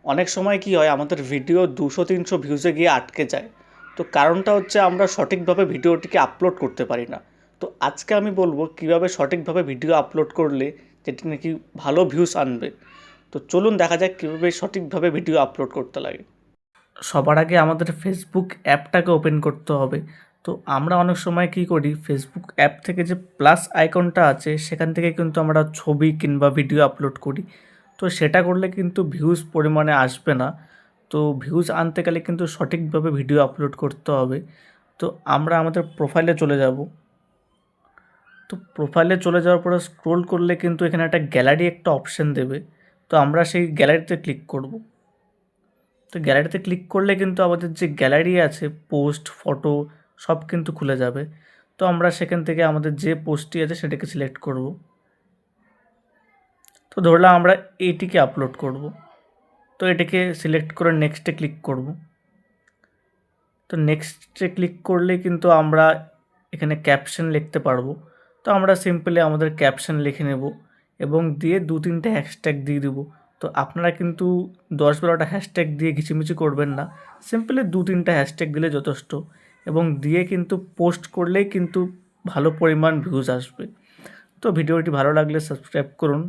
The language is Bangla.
অনেক সময় কি হয়, আমাদের ভিডিও 200-300 ভিউজে গিয়ে আটকে যায়। তো কারণটা হচ্ছে আমরা সঠিকভাবে ভিডিওটিকে আপলোড করতে পারি না। তো আজকে আমি বলবো কীভাবে সঠিকভাবে ভিডিও আপলোড করলে যেটি নাকি ভালো ভিউজ আনবে। তো চলুন দেখা যাক কীভাবে সঠিকভাবে ভিডিও আপলোড করতে লাগে। সবার আগে আমাদের ফেসবুক অ্যাপটাকে ওপেন করতে হবে। তো আমরা অনেক সময় কী করি, ফেসবুক অ্যাপ থেকে যে প্লাস আইকনটা আছে সেখান থেকে কিন্তু আমরা ছবি কিংবা ভিডিও আপলোড করি। তো সেটা করলে কিন্তু ভিউজ পরিমাণে আসবে না। তো ভিউজ আনতে গেলে কিন্তু সঠিকভাবে ভিডিও আপলোড করতে হবে। তো আমরা আমাদের প্রোফাইলে চলে যাব। তো প্রোফাইলে চলে যাওয়ার পরে স্ক্রোল করলে কিন্তু এখানে একটা গ্যালারি একটা অপশন দেবে। তো আমরা সেই গ্যালারিতে ক্লিক করব। তো গ্যালারিতে ক্লিক করলে কিন্তু আমাদের যে গ্যালারি আছে, পোস্ট, ফটো সব কিন্তু খুলে যাবে। তো আমরা সেখান থেকে আমাদের যে পোস্টটি আছে সেটাকে সিলেক্ট করব। তো ধরলাম আমরা এইটিকে আপলোড করব। তো এটাকে সিলেক্ট করে নেক্সটে ক্লিক করব। তো নেক্সটে ক্লিক করলে কিন্তু আমরা এখানে ক্যাপশন লিখতে পারবো। তো আমরা সিম্পলি আমাদের ক্যাপশন লিখে নেব এবং দিয়ে 2-3টে হ্যাশট্যাগ দিয়ে দেবো। তো আপনারা কিন্তু 10-12টা হ্যাশট্যাগ দিয়ে ঘিচিমিচি করবেন না, সিম্পলি 2-3টা হ্যাশট্যাগ দিলে যথেষ্ট এবং দিয়ে কিন্তু পোস্ট করলেই কিন্তু ভালো পরিমাণ ভিউজ আসবে। তো ভিডিওটি ভালো লাগলে সাবস্ক্রাইব করুন।